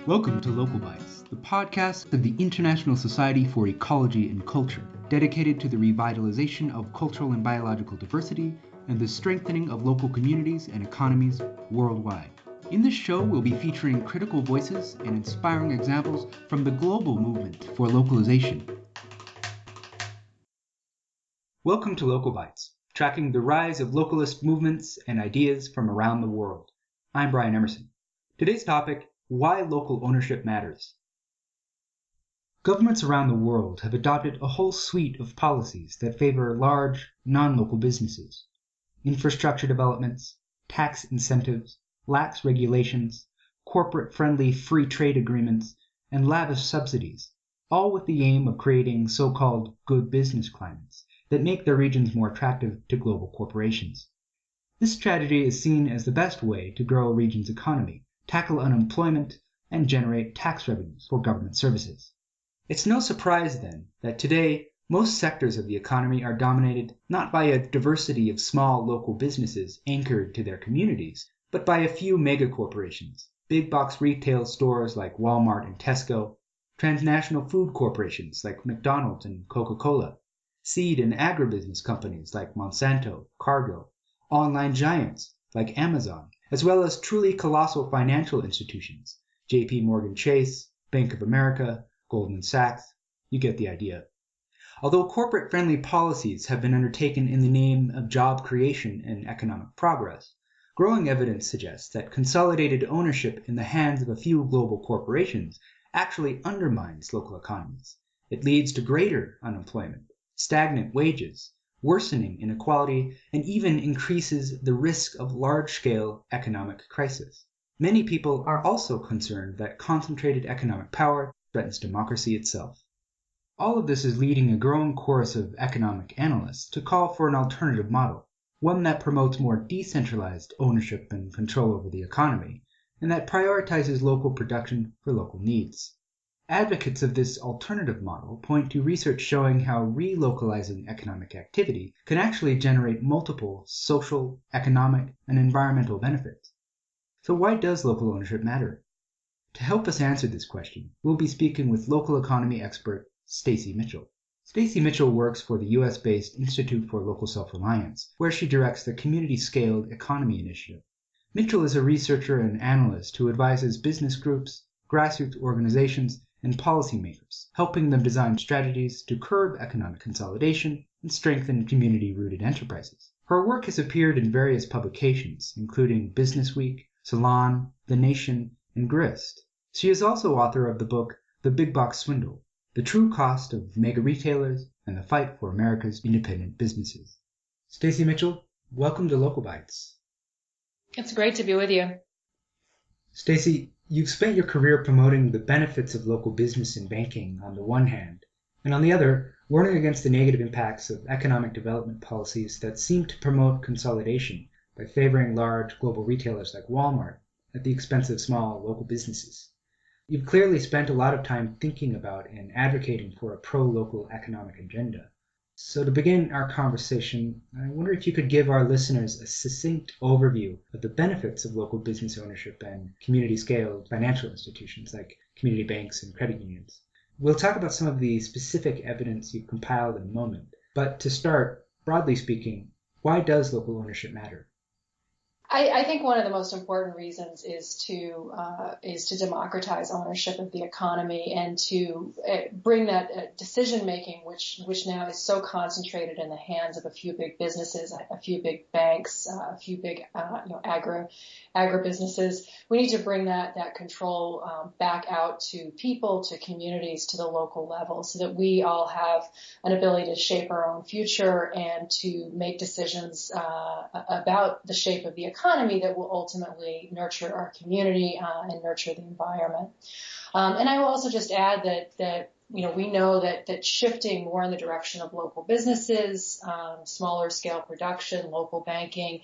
Welcome to Local Bites, the podcast of the International Society for Ecology and Culture, dedicated to the revitalization of cultural and biological diversity and the strengthening of local communities and economies worldwide. In this show, we'll be featuring critical voices and inspiring examples from the global movement for localization. Welcome to Local Bites, tracking the rise of localist movements and ideas from around the world. I'm Brian Emerson. Today's topic: why local ownership matters. Governments around the world have adopted a whole suite of policies that favor large, non-local businesses. Infrastructure developments, tax incentives, lax regulations, corporate-friendly free trade agreements, and lavish subsidies, all with the aim of creating so-called good business climates that make their regions more attractive to global corporations. This strategy is seen as the best way to grow a region's economy, tackle unemployment, and generate tax revenues for government services. It's no surprise, then, that today most sectors of the economy are dominated not by a diversity of small local businesses anchored to their communities, but by a few megacorporations, big box retail stores like Walmart and Tesco, transnational food corporations like McDonald's and Coca-Cola, seed and agribusiness companies like Monsanto, Cargill, online giants like Amazon, as well as truly colossal financial institutions, J.P. Morgan Chase, Bank of America, Goldman Sachs. You get the idea. Although corporate-friendly policies have been undertaken in the name of job creation and economic progress, growing evidence suggests that consolidated ownership in the hands of a few global corporations actually undermines local economies. It leads to greater unemployment, stagnant wages, worsening inequality, and even increases the risk of large-scale economic crisis. Many people are also concerned that concentrated economic power threatens democracy itself. All of this is leading a growing chorus of economic analysts to call for an alternative model, one that promotes more decentralized ownership and control over the economy, and that prioritizes local production for local needs. Advocates of this alternative model point to research showing how relocalizing economic activity can actually generate multiple social, economic, and environmental benefits. So why does local ownership matter? To help us answer this question, we'll be speaking with local economy expert Stacy Mitchell. Stacy Mitchell works for the US-based Institute for Local Self-Reliance, where she directs the Community-Scaled Economy Initiative. Mitchell is a researcher and analyst who advises business groups, grassroots organizations, and policymakers, helping them design strategies to curb economic consolidation and strengthen community-rooted enterprises. Her work has appeared in various publications, including Business Week, Salon, The Nation, and Grist. She is also author of the book The Big Box Swindle: The True Cost of Mega Retailers and the Fight for America's Independent Businesses. Stacy Mitchell, welcome to Local Bites. It's great to be with you. Stacy, you've spent your career promoting the benefits of local business and banking on the one hand, and on the other, warning against the negative impacts of economic development policies that seem to promote consolidation by favoring large global retailers like Walmart at the expense of small local businesses. You've clearly spent a lot of time thinking about and advocating for a pro-local economic agenda. So to begin our conversation, I wonder if you could give our listeners a succinct overview of the benefits of local business ownership and community-scaled financial institutions like community banks and credit unions. We'll talk about some of the specific evidence you've compiled in a moment, but to start, broadly speaking, why does local ownership matter? I think one of the most important reasons is to democratize ownership of the economy and to bring that decision making, which now is so concentrated in the hands of a few big businesses, a few big banks, a few big agribusinesses. We need to bring that control back out to people, to communities, to the local level, so that we all have an ability to shape our own future and to make decisions about the shape of the economy that will ultimately nurture our community and nurture the environment. And I will also just add that we know that shifting more in the direction of local businesses, smaller scale production, local banking,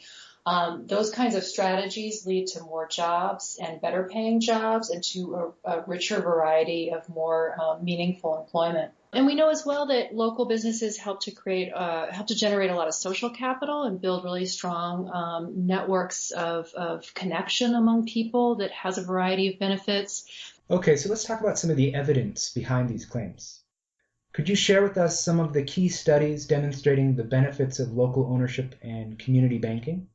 those kinds of strategies lead to more jobs and better paying jobs and to a richer variety of more meaningful employment. And we know as well that local businesses help to generate a lot of social capital and build really strong networks of connection among people that has a variety of benefits. Okay, so let's talk about some of the evidence behind these claims. Could you share with us some of the key studies demonstrating the benefits of local ownership and community banking?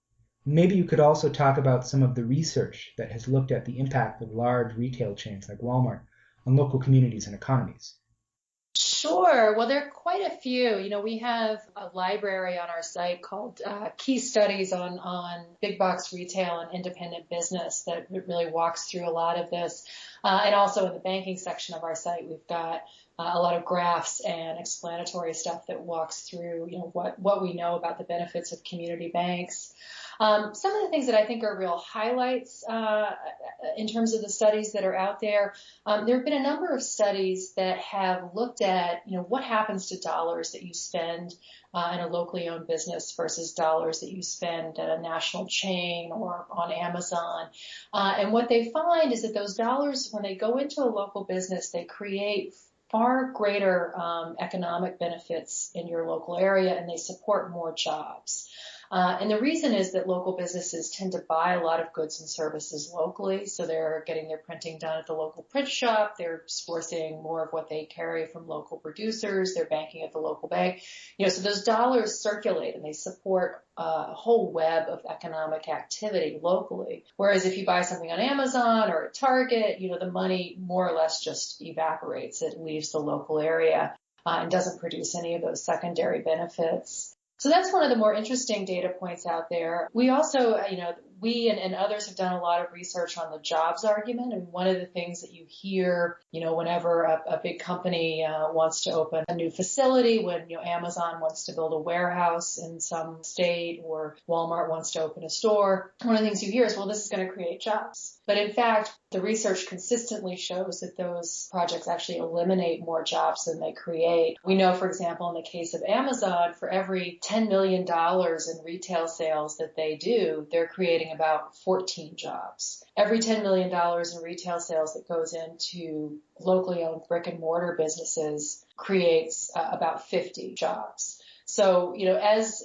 Maybe you could also talk about some of the research that has looked at the impact of large retail chains like Walmart on local communities and economies. Sure. Well, there are quite a few. We have a library on our site called Key Studies on Big Box Retail and Independent Business that really walks through a lot of this. And also in the banking section of our site, we've got a lot of graphs and explanatory stuff that walks through, what we know about the benefits of community banks. Some of the things that I think are real highlights in terms of the studies that are out there, there have been a number of studies that have looked at, what happens to dollars that you spend in a locally owned business versus dollars that you spend at a national chain or on Amazon. And what they find is that those dollars, when they go into a local business, they create far greater economic benefits in your local area, and they support more jobs. And the reason is that local businesses tend to buy a lot of goods and services locally. So they're getting their printing done at the local print shop. They're sourcing more of what they carry from local producers. They're banking at the local bank. So those dollars circulate and they support a whole web of economic activity locally. Whereas if you buy something on Amazon or at Target, the money more or less just evaporates. It leaves the local area and doesn't produce any of those secondary benefits. So that's one of the more interesting data points out there. We also, we and others have done a lot of research on the jobs argument. And one of the things that you hear, whenever a big company wants to open a new facility, when, Amazon wants to build a warehouse in some state or Walmart wants to open a store, one of the things you hear is, well, this is going to create jobs. But in fact, the research consistently shows that those projects actually eliminate more jobs than they create. We know, for example, in the case of Amazon, for every $10 million in retail sales that they do, they're creating about 14 jobs. Every $10 million in retail sales that goes into locally owned brick and mortar businesses creates about 50 jobs. So, as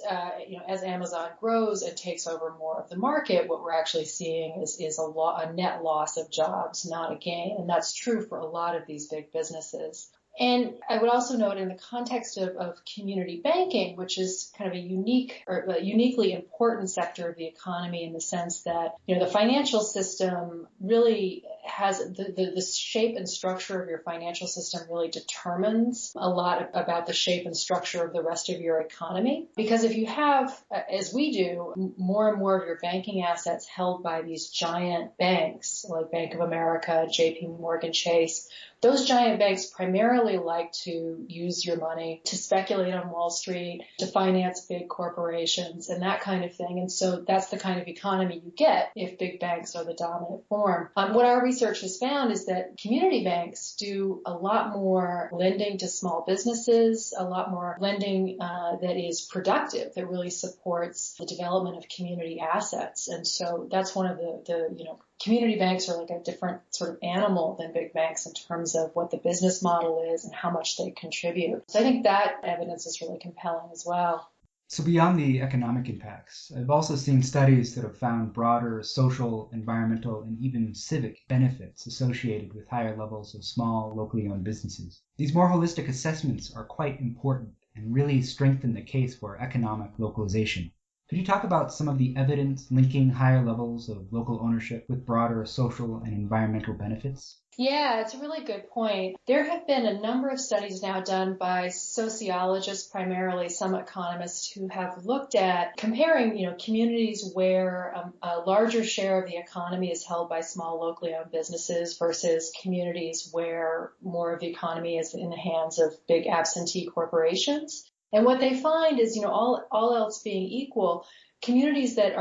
Amazon grows and takes over more of the market, what we're actually seeing is a net loss of jobs, not a gain. And that's true for a lot of these big businesses. And I would also note in the context of community banking, which is kind of a uniquely important sector of the economy in the sense that, the financial system really has the shape and structure of your financial system really determines a lot about the shape and structure of the rest of your economy. Because if you have, as we do, more and more of your banking assets held by these giant banks like Bank of America, JP Morgan Chase, those giant banks primarily like to use your money to speculate on Wall Street, to finance big corporations and that kind of thing. And so that's the kind of economy you get if big banks are the dominant form. What our research has found is that community banks do a lot more lending to small businesses, a lot more lending that is productive, that really supports the development of community assets. And so that's one of the community banks are like a different sort of animal than big banks in terms of what the business model is and how much they contribute. So I think that evidence is really compelling as well. So beyond the economic impacts, I've also seen studies that have found broader social, environmental, and even civic benefits associated with higher levels of small, locally owned businesses. These more holistic assessments are quite important and really strengthen the case for economic localization. Could you talk about some of the evidence linking higher levels of local ownership with broader social and environmental benefits? Yeah, it's a really good point. There have been a number of studies now done by sociologists, primarily some economists, who have looked at comparing, communities where a larger share of the economy is held by small locally owned businesses versus communities where more of the economy is in the hands of big absentee corporations. And what they find is, all else being equal, communities that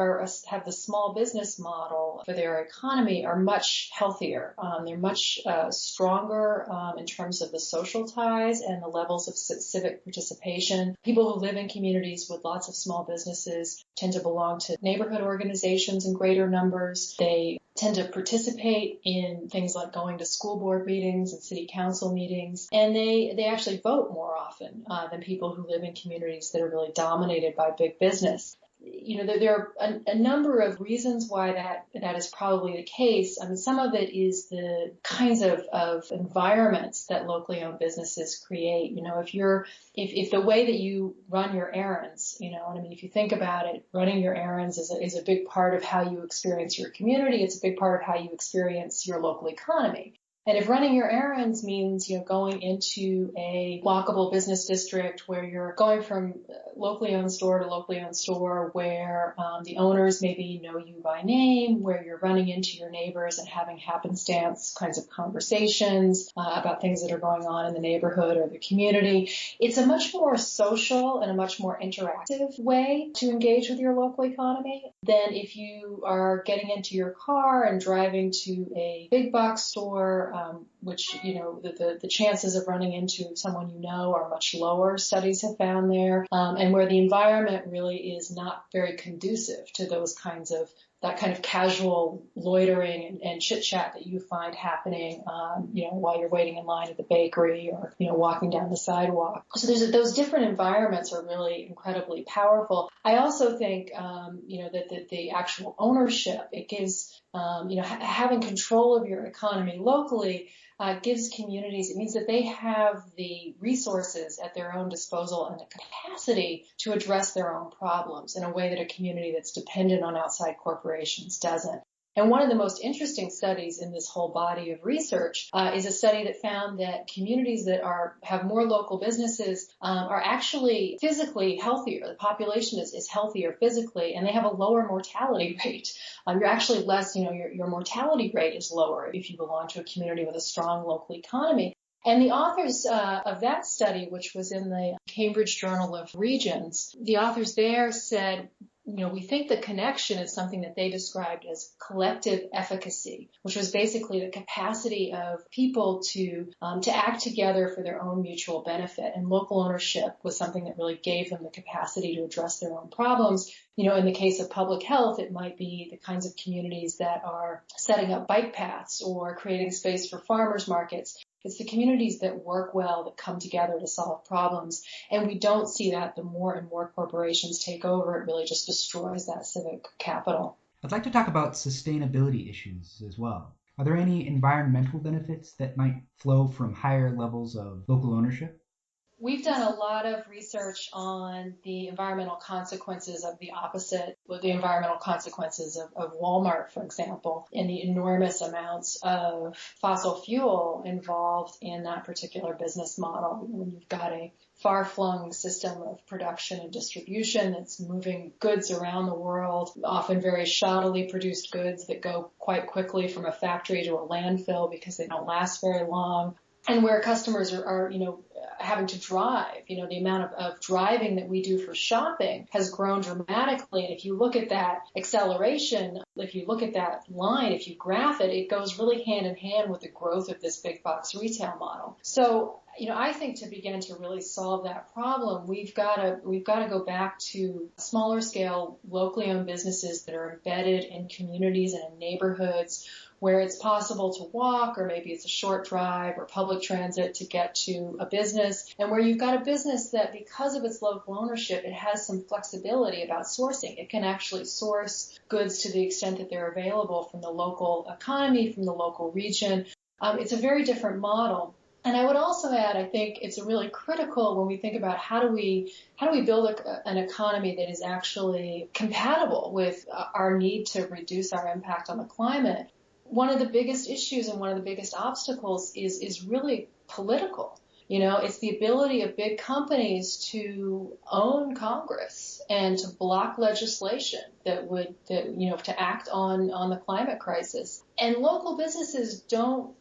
have the small business model for their economy are much healthier. They're much stronger in terms of the social ties and the levels of civic participation. People who live in communities with lots of small businesses tend to belong to neighborhood organizations in greater numbers. They tend to participate in things like going to school board meetings and city council meetings, and they actually vote more often than people who live in communities that are really dominated by big business. there are a number of reasons why that is probably the case. I mean, some of it is the kinds of environments that locally owned businesses create. If the way that you run your errands, and I mean, if you think about it, running your errands is a big part of how you experience your community. It's a big part of how you experience your local economy. And if running your errands means, going into a walkable business district where you're going from locally owned store to locally owned store, where the owners maybe know you by name, where you're running into your neighbors and having happenstance kinds of conversations about things that are going on in the neighborhood or the community, it's a much more social and a much more interactive way to engage with your local economy than if you are getting into your car and driving to a big box store, which, the chances of running into someone are much lower, studies have found there, and where the environment really is not very conducive to that kind of casual loitering and chit chat that you find happening, while you're waiting in line at the bakery or, walking down the sidewalk. So those different environments are really incredibly powerful. I also think, that the actual ownership, it gives, having control of your economy locally, gives communities, it means that they have the resources at their own disposal and the capacity to address their own problems in a way that a community that's dependent on outside corporations doesn't. And one of the most interesting studies in this whole body of research is a study that found that communities that have more local businesses are actually physically healthier. The population is healthier physically, and they have a lower mortality rate. You're actually less, your mortality rate is lower if you belong to a community with a strong local economy. And the authors of that study, which was in the Cambridge Journal of Regions, the authors there said, we think the connection is something that they described as collective efficacy, which was basically the capacity of people to act together for their own mutual benefit. And local ownership was something that really gave them the capacity to address their own problems. In the case of public health, it might be the kinds of communities that are setting up bike paths or creating space for farmers markets. It's the communities that work well, that come together to solve problems. And we don't see that the more and more corporations take over. It really just destroys that civic capital. I'd like to talk about sustainability issues as well. Are there any environmental benefits that might flow from higher levels of local ownership? We've done a lot of research on the environmental consequences of the opposite, with the environmental consequences of Walmart, for example, and the enormous amounts of fossil fuel involved in that particular business model. When you've got a far-flung system of production and distribution that's moving goods around the world, often very shoddily produced goods that go quite quickly from a factory to a landfill because they don't last very long. And where customers are having to drive, the amount of driving that we do for shopping has grown dramatically. And if you look at that acceleration, if you look at that line, if you graph it, it goes really hand in hand with the growth of this big box retail model. So, I think to begin to really solve that problem, we've got to go back to smaller scale, locally owned businesses that are embedded in communities and in neighborhoods where it's possible to walk, or maybe it's a short drive or public transit to get to a business, and where you've got a business that, because of its local ownership, it has some flexibility about sourcing. It can actually source goods to the extent that they're available from the local economy, from the local region. It's a very different model. And I would also add, I think it's really critical when we think about how do we build an economy that is actually compatible with our need to reduce our impact on the climate. One of the biggest issues and one of the biggest obstacles is really political. It's the ability of big companies to own Congress and to block legislation to act on the climate crisis. And local businesses don't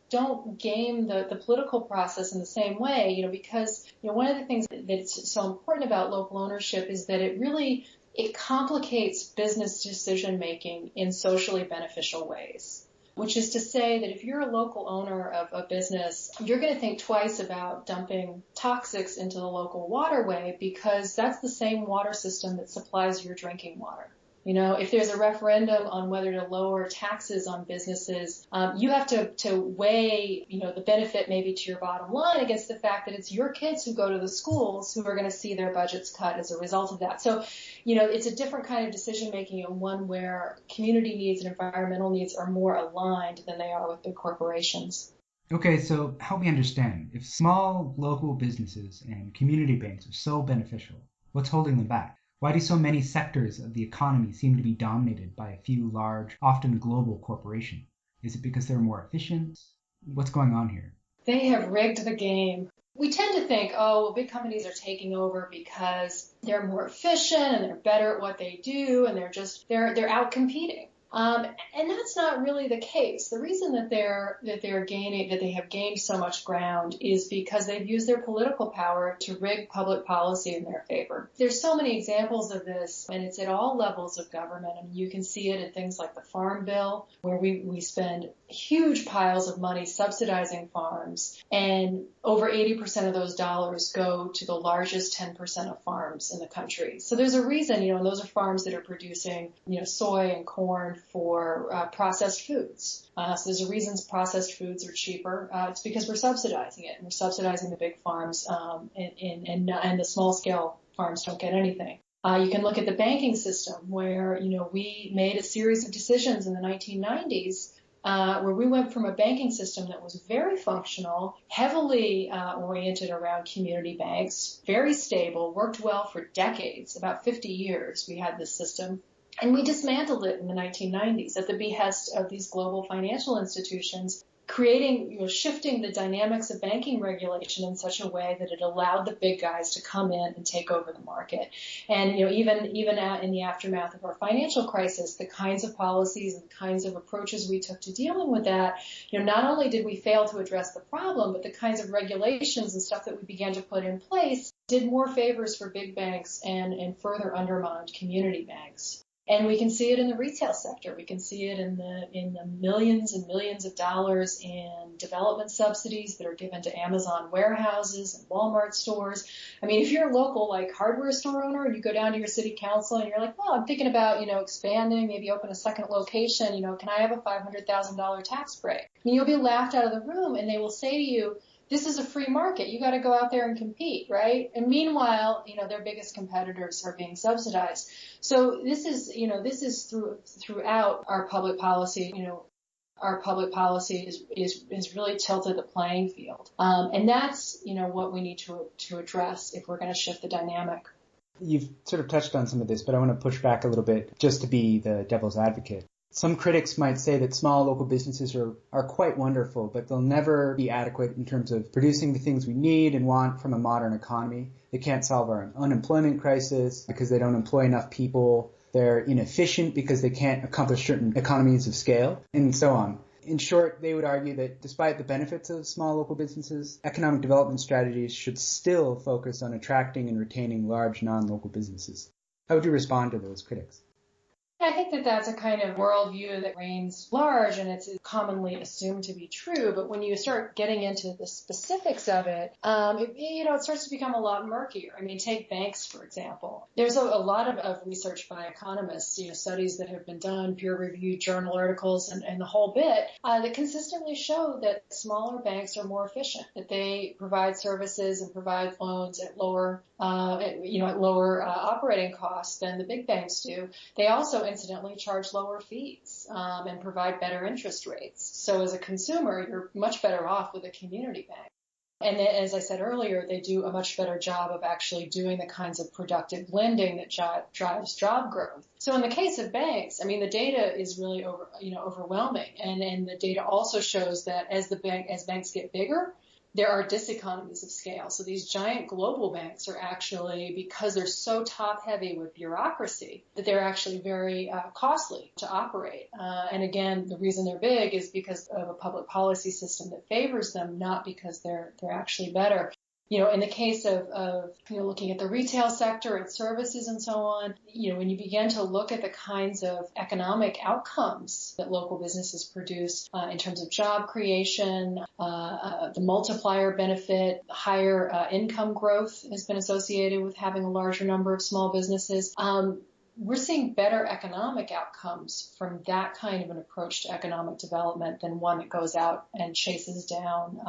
game the political process in the same way, because one of the things that's so important about local ownership is that it complicates business decision making in socially beneficial ways. Which is to say that if you're a local owner of a business, you're going to think twice about dumping toxics into the local waterway, because that's the same water system that supplies your drinking water. If there's a referendum on whether to lower taxes on businesses, you have to weigh, the benefit maybe to your bottom line against the fact that it's your kids who go to the schools who are going to see their budgets cut as a result of that. So, it's a different kind of decision making, and one where community needs and environmental needs are more aligned than they are with big corporations. Okay, so help me understand. If small local businesses and community banks are so beneficial, what's holding them back? Why do so many sectors of the economy seem to be dominated by a few large, often global corporations? Is it because they're more efficient? What's going on here? They have rigged the game. We tend to think, big companies are taking over because they're more efficient and they're better at what they do and they're out competing. And that's not really the case. The reason that they have gained so much ground is because they've used their political power to rig public policy in their favor. There's so many examples of this, and it's at all levels of government. I mean, you can see it in things like the Farm Bill, where we spend huge piles of money subsidizing farms, and over 80% of those dollars go to the largest 10% of farms in the country. So there's a reason, and those are farms that are producing, soy and corn for processed foods. So there's a reason processed foods are cheaper. It's because we're subsidizing it, and we're subsidizing the big farms, and the small scale farms don't get anything. You can look at the banking system where, we made a series of decisions in the 1990s where we went from a banking system that was very functional, heavily oriented around community banks, very stable, worked well for decades, about 50 years we had this system. And we dismantled it in the 1990s at the behest of these global financial institutions, creating, shifting the dynamics of banking regulation in such a way that it allowed the big guys to come in and take over the market. And, even in the aftermath of our financial crisis, the kinds of policies and the kinds of approaches we took to dealing with that, not only did we fail to address the problem, but the kinds of regulations and stuff that we began to put in place did more favors for big banks and further undermined community banks. And we can see it in the retail sector. We can see it in the millions and millions of dollars in development subsidies that are given to Amazon warehouses and Walmart stores. I mean, if you're a local hardware store owner and you go down to your city council and you're like, well, I'm thinking about, expanding, maybe open a second location, can I have a $500,000 tax break? I mean, you'll be laughed out of the room, and they will say to you, this is a free market. You got to go out there and compete, right? And meanwhile, their biggest competitors are being subsidized. So this is throughout our public policy. Our public policy is really tilted the playing field, and that's what we need to address if we're going to shift the dynamic. You've sort of touched on some of this, but I want to push back a little bit just to be the devil's advocate. Some critics might say that small local businesses are quite wonderful, but they'll never be adequate in terms of producing the things we need and want from a modern economy. They can't solve our unemployment crisis because they don't employ enough people. They're inefficient because they can't accomplish certain economies of scale, and so on. In short, they would argue that despite the benefits of small local businesses, economic development strategies should still focus on attracting and retaining large non-local businesses. How would you respond to those critics? I think that that's a kind of worldview that reigns large, and it's commonly assumed to be true. But when you start getting into the specifics of it, it starts to become a lot murkier. I mean, take banks, for example. There's a lot of research by economists, studies that have been done, peer-reviewed journal articles, and the whole bit that consistently show that smaller banks are more efficient, that they provide services and provide loans at lower operating costs than the big banks do. They also incidentally charge lower fees and provide better interest rates. So as a consumer, you're much better off with a community bank. And then, as I said earlier, they do a much better job of actually doing the kinds of productive lending that drives job growth. So in the case of banks, I mean, the data is really overwhelming. And the data also shows that as banks get bigger, there are diseconomies of scale. So these giant global banks are actually, because they're so top heavy with bureaucracy, that they're actually very costly to operate. And again, the reason they're big is because of a public policy system that favors them, not because they're actually better. In the case of looking at the retail sector and services and so on, when you begin to look at the kinds of economic outcomes that local businesses produce in terms of job creation, the multiplier benefit, higher income growth has been associated with having a larger number of small businesses. we're seeing better economic outcomes from that kind of an approach to economic development than one that goes out and chases down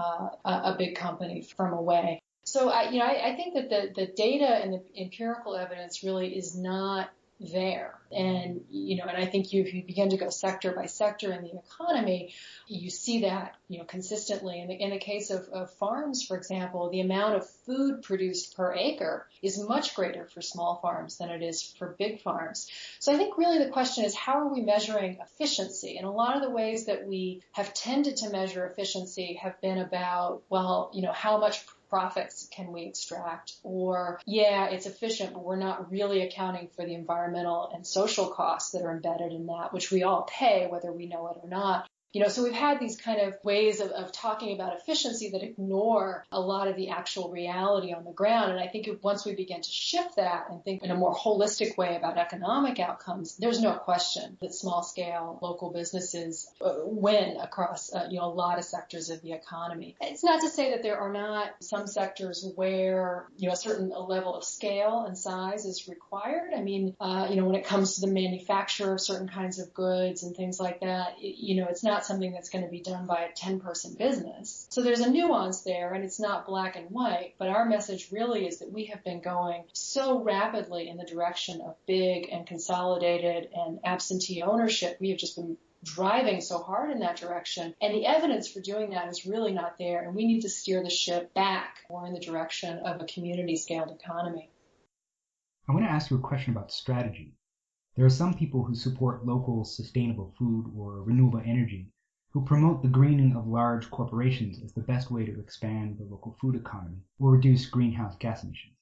a big company from away. So, I think that the data and the empirical evidence really is not there. And, and I think if you begin to go sector by sector in the economy, you see that, consistently. In the case of farms, for example, the amount of food produced per acre is much greater for small farms than it is for big farms. So I think really the question is, how are we measuring efficiency? And a lot of the ways that we have tended to measure efficiency have been about, well, how much profits can we extract? Or, yeah, it's efficient, but we're not really accounting for the environmental and social costs that are embedded in that, which we all pay whether we know it or not. So we've had these kind of ways of talking about efficiency that ignore a lot of the actual reality on the ground. And I think once we begin to shift that and think in a more holistic way about economic outcomes, there's no question that small scale local businesses win across a lot of sectors of the economy. It's not to say that there are not some sectors where a certain level of scale and size is required. I mean, when it comes to the manufacture of certain kinds of goods and things like that, it's not something that's going to be done by a 10-person business. So there's a nuance there, and it's not black and white, but our message really is that we have been going so rapidly in the direction of big and consolidated and absentee ownership. We have just been driving so hard in that direction, and the evidence for doing that is really not there, and we need to steer the ship back more in the direction of a community-scaled economy. I want to ask you a question about strategy. There are some people who support local sustainable food or renewable energy who promote the greening of large corporations as the best way to expand the local food economy or reduce greenhouse gas emissions.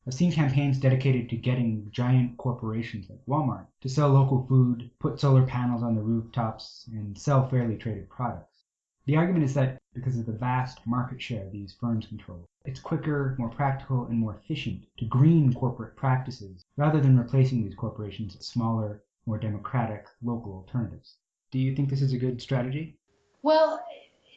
I've seen campaigns dedicated to getting giant corporations like Walmart to sell local food, put solar panels on the rooftops, and sell fairly traded products. The argument is that because of the vast market share these firms control, it's quicker, more practical, and more efficient to green corporate practices rather than replacing these corporations with smaller, more democratic local alternatives. Do you think this is a good strategy? Well,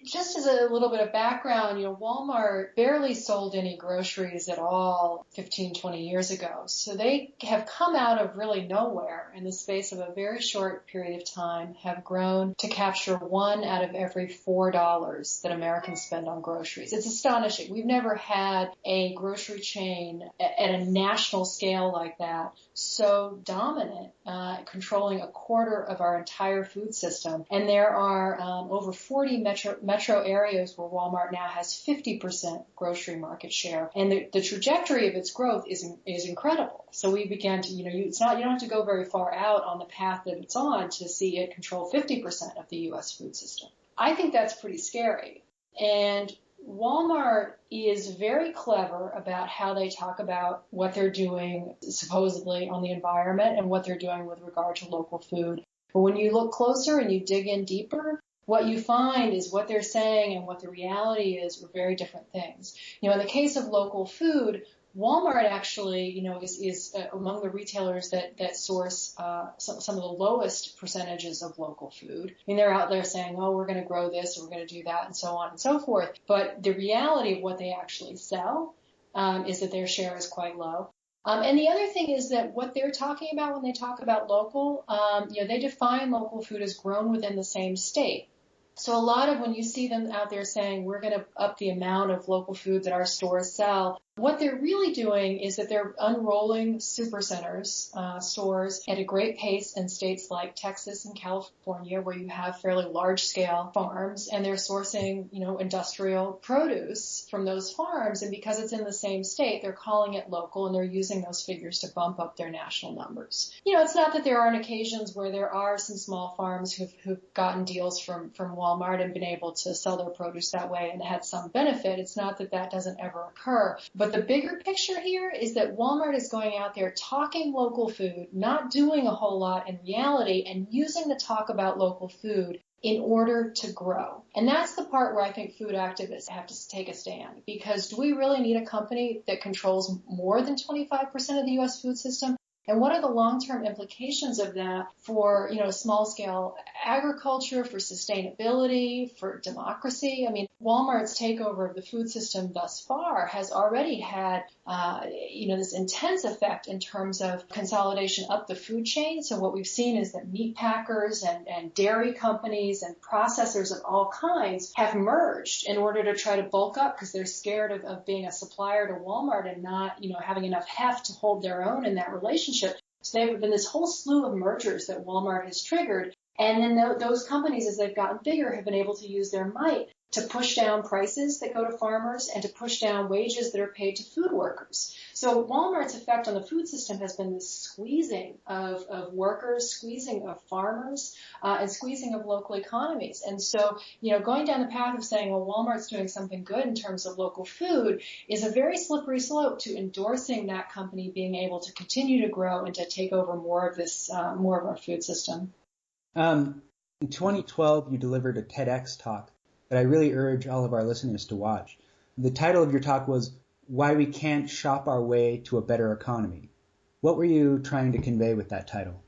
just as a little bit of background, Walmart barely sold any groceries at all 15, 20 years ago. So they have come out of really nowhere in the space of a very short period of time, have grown to capture $1 out of every $4 that Americans spend on groceries. It's astonishing. We've never had a grocery chain at a national scale like that so dominant, controlling a quarter of our entire food system. And there are over 40 metro areas where Walmart now has 50% grocery market share, and the trajectory of its growth is incredible. So we began to, you don't have to go very far out on the path that it's on to see it control 50% of the U.S. food system. I think that's pretty scary. And Walmart is very clever about how they talk about what they're doing supposedly on the environment and what they're doing with regard to local food. But when you look closer and you dig in deeper, what you find is what they're saying and what the reality is are very different things. In the case of local food, Walmart actually, is among the retailers that source some of the lowest percentages of local food. I mean, they're out there saying, oh, we're going to grow this, or we're going to do that, and so on and so forth. But the reality of what they actually sell is that their share is quite low. And the other thing is that what they're talking about when they talk about local, they define local food as grown within the same state. So a lot of when you see them out there saying we're going to up the amount of local food that our stores sell, what they're really doing is that they're unrolling supercenters, stores at a great pace in states like Texas and California, where you have fairly large-scale farms, and they're sourcing, industrial produce from those farms. And because it's in the same state, they're calling it local, and they're using those figures to bump up their national numbers. It's not that there aren't occasions where there are some small farms who've gotten deals from Walmart and been able to sell their produce that way and had some benefit. It's not that that doesn't ever occur. But the bigger picture here is that Walmart is going out there talking local food, not doing a whole lot in reality, and using the talk about local food in order to grow. And that's the part where I think food activists have to take a stand. Because do we really need a company that controls more than 25% of the U.S. food system? And what are the long-term implications of that for, small-scale agriculture, for sustainability, for democracy? I mean, Walmart's takeover of the food system thus far has already had, this intense effect in terms of consolidation up the food chain. So what we've seen is that meat packers and dairy companies and processors of all kinds have merged in order to try to bulk up because they're scared of being a supplier to Walmart and not, having enough heft to hold their own in that relationship. So there have been this whole slew of mergers that Walmart has triggered. And then those companies, as they've gotten bigger, have been able to use their might to push down prices that go to farmers and to push down wages that are paid to food workers. So Walmart's effect on the food system has been this squeezing of workers, squeezing of farmers, and squeezing of local economies. And so, going down the path of saying, well, Walmart's doing something good in terms of local food is a very slippery slope to endorsing that company being able to continue to grow and to take over more of our food system. In 2012, you delivered a TEDx talk that I really urge all of our listeners to watch. The title of your talk was Why We Can't Shop Our Way to a Better Economy. What were you trying to convey with that title?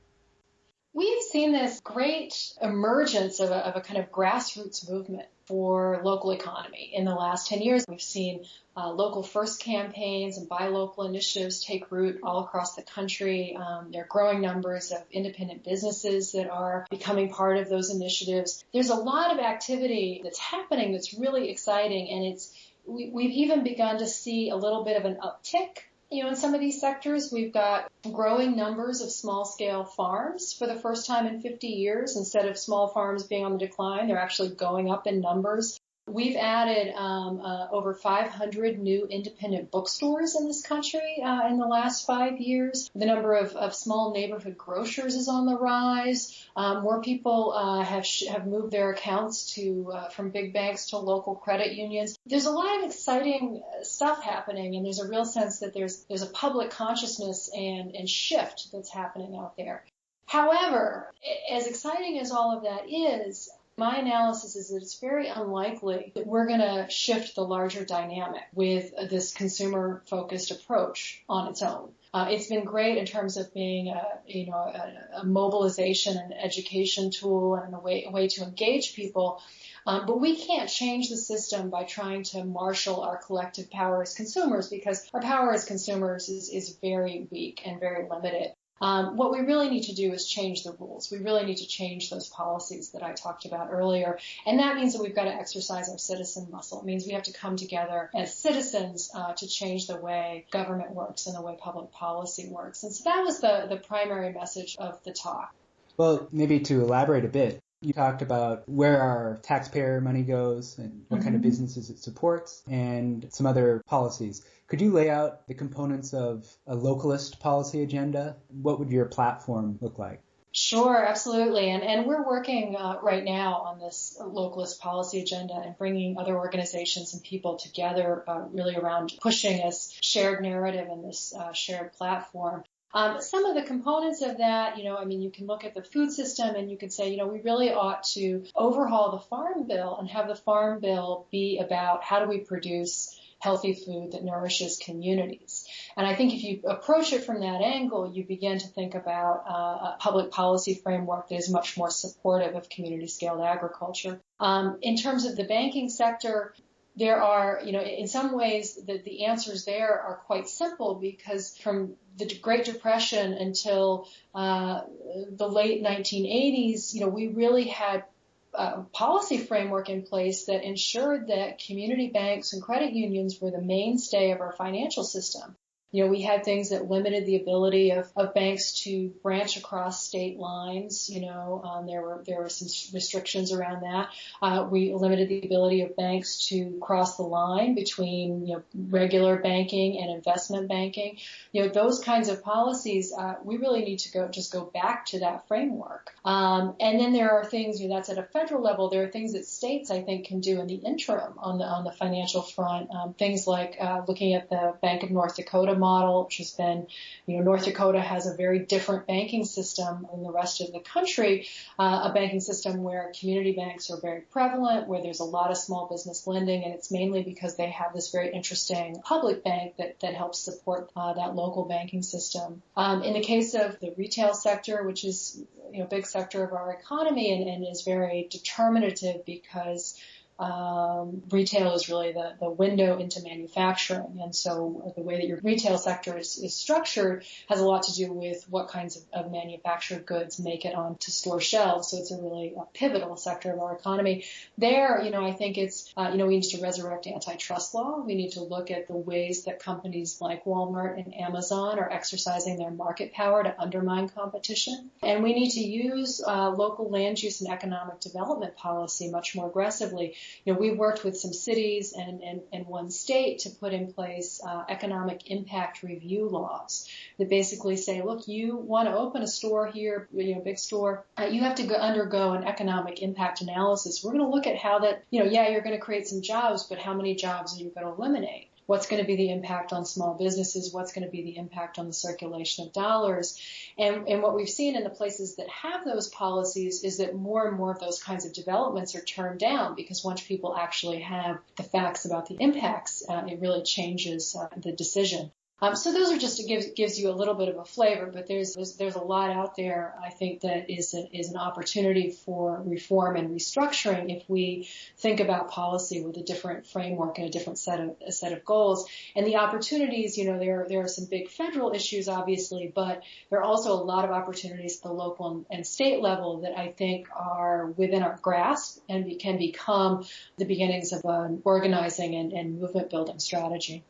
We've seen this great emergence of a kind of grassroots movement for local economy. In the last 10 years, we've seen local first campaigns and buy local initiatives take root all across the country. There are growing numbers of independent businesses that are becoming part of those initiatives. There's a lot of activity that's happening that's really exciting, and we've even begun to see a little bit of an uptick. In some of these sectors, we've got growing numbers of small-scale farms for the first time in 50 years. Instead of small farms being on the decline, they're actually going up in numbers. We've added over 500 new independent bookstores in this country in the last 5 years. The number of small neighborhood grocers is on the rise. More people have moved their accounts from big banks to local credit unions. There's a lot of exciting stuff happening, and there's a real sense that there's a public consciousness and shift that's happening out there. However, as exciting as all of that is, my analysis is that it's very unlikely that we're going to shift the larger dynamic with this consumer-focused approach on its own. It's been great in terms of being a mobilization and education tool and a way to engage people. But we can't change the system by trying to marshal our collective power as consumers, because our power as consumers is very weak and very limited. What we really need to do is change the rules. We really need to change those policies that I talked about earlier. And that means that we've got to exercise our citizen muscle. It means we have to come together as citizens to change the way government works and the way public policy works. And so that was the primary message of the talk. Well, maybe to elaborate a bit, you talked about where our taxpayer money goes and what kind of businesses it supports and some other policies. Could you lay out the components of a localist policy agenda? What would your platform look like? Sure, absolutely. And we're working right now on this localist policy agenda and bringing other organizations and people together really around pushing this shared narrative and this shared platform. Some of the components of that, you can look at the food system and you can say, we really ought to overhaul the Farm Bill and have the Farm Bill be about how do we produce healthy food that nourishes communities. And I think if you approach it from that angle, you begin to think about a public policy framework that is much more supportive of community-scaled agriculture. In terms of the banking sector, there are, in some ways, the answers there are quite simple, because from the Great Depression until the late 1980s, we really had a policy framework in place that ensured that community banks and credit unions were the mainstay of our financial system. We had things that limited the ability of banks to branch across state lines. There were some restrictions around that. We limited the ability of banks to cross the line between, regular banking and investment banking. Those kinds of policies, we really need to go back to that framework. And then there are things, that's at a federal level. There are things that states, I think, can do in the interim on the financial front. Things like looking at the Bank of North Dakota model, which has been, North Dakota has a very different banking system than the rest of the country, a banking system where community banks are very prevalent, where there's a lot of small business lending, and it's mainly because they have this very interesting public bank that helps support that local banking system. In the case of the retail sector, which is a big sector of our economy and is very determinative because retail is really the window into manufacturing. And so the way that your retail sector is structured has a lot to do with what kinds of manufactured goods make it onto store shelves. So it's a really pivotal sector of our economy. There, I think it's, we need to resurrect antitrust law. We need to look at the ways that companies like Walmart and Amazon are exercising their market power to undermine competition. And we need to use local land use and economic development policy much more aggressively. We've worked with some cities and one state to put in place economic impact review laws that basically say, look, you want to open a store here, big store, you have to undergo an economic impact analysis. We're going to look at how that, you're going to create some jobs, but how many jobs are you going to eliminate? What's going to be the impact on small businesses? What's going to be the impact on the circulation of dollars? And what we've seen in the places that have those policies is that more and more of those kinds of developments are turned down because once people actually have the facts about the impacts, it really changes the decision. So those are just, it gives you a little bit of a flavor, but there's a lot out there, I think, that is an opportunity for reform and restructuring if we think about policy with a different framework and a different set of goals. And the opportunities, there are some big federal issues, obviously, but there are also a lot of opportunities at the local and state level that I think are within our grasp and can become the beginnings of an organizing and movement building strategy.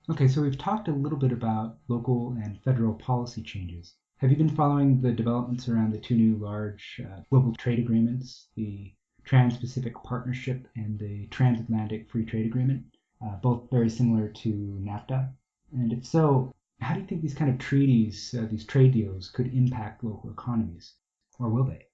Okay, so we've talked a little bit about local and federal policy changes. Have you been following the developments around the two new large global trade agreements, the Trans-Pacific Partnership and the Transatlantic Free Trade Agreement, both very similar to NAFTA? And if so, how do you think these kind of treaties, these trade deals, could impact local economies? Or will they?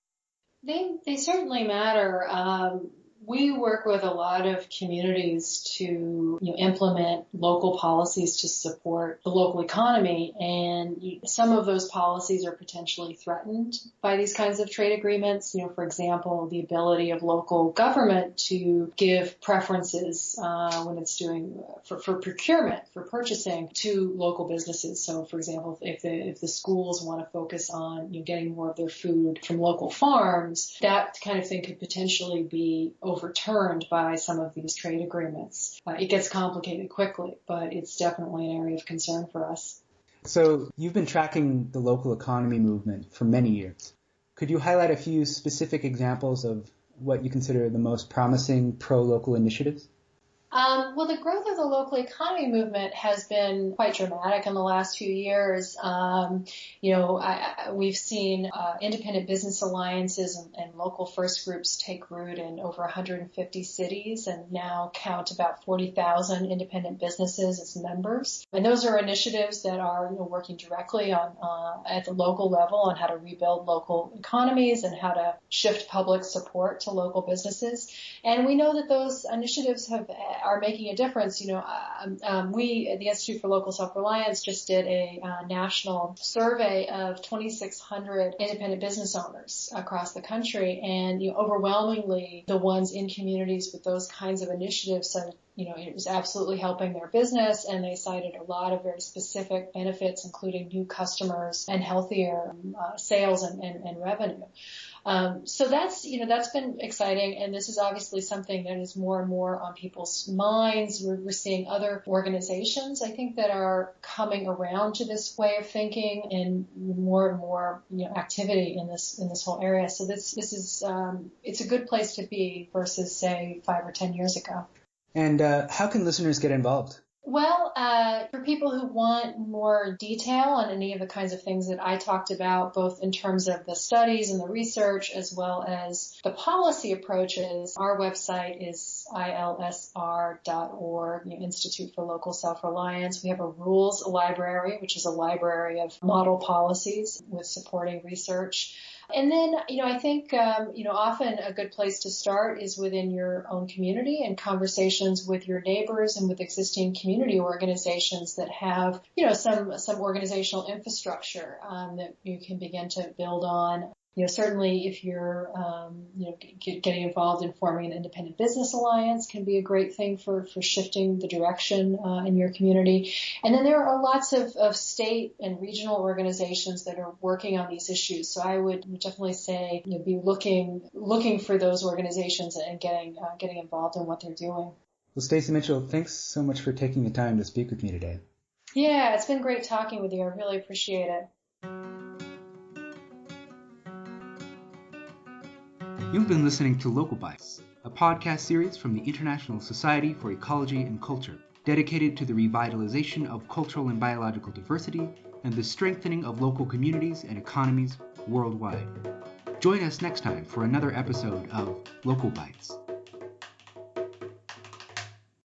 They certainly matter. We work with a lot of communities to implement local policies to support the local economy, and some of those policies are potentially threatened by these kinds of trade agreements. For example, the ability of local government to give preferences when it's doing for procurement, for purchasing to local businesses. So, for example, if the schools want to focus on getting more of their food from local farms, that kind of thing could potentially be overturned by some of these trade agreements. It gets complicated quickly, but it's definitely an area of concern for us. So you've been tracking the local economy movement for many years. Could you highlight a few specific examples of what you consider the most promising pro-local initiatives? Well, the growth of the local economy movement has been quite dramatic in the last few years. We've seen independent business alliances and local first groups take root in over 150 cities and now count about 40,000 independent businesses as members. And those are initiatives that are working directly on at the local level on how to rebuild local economies and how to shift public support to local businesses. And we know that those initiatives are making a difference. We at the Institute for Local Self-Reliance just did a national survey of 2,600 independent business owners across the country, and overwhelmingly the ones in communities with those kinds of initiatives said it was absolutely helping their business, and they cited a lot of very specific benefits, including new customers and healthier sales and revenue. So that's been exciting, and this is obviously something that is more and more on people's minds. We're seeing other organizations, I think, that are coming around to this way of thinking, and more activity in this whole area. So this is it's a good place to be versus say 5 or 10 years ago. And how can listeners get involved? Well, for people who want more detail on any of the kinds of things that I talked about, both in terms of the studies and the research as well as the policy approaches, our website is ilsr.org, Institute for Local Self-Reliance. We have a rules library, which is a library of model policies with supporting research. And then, I think, often a good place to start is within your own community and conversations with your neighbors and with existing community organizations that have, some organizational infrastructure that you can begin to build on. Certainly if you're, getting involved in forming an independent business alliance can be a great thing for shifting the direction in your community. And then there are lots of state and regional organizations that are working on these issues. So I would definitely say, be looking for those organizations and getting involved in what they're doing. Well, Stacy Mitchell, thanks so much for taking the time to speak with me today. Yeah, it's been great talking with you. I really appreciate it. You've been listening to Local Bites, a podcast series from the International Society for Ecology and Culture, dedicated to the revitalization of cultural and biological diversity and the strengthening of local communities and economies worldwide. Join us next time for another episode of Local Bites.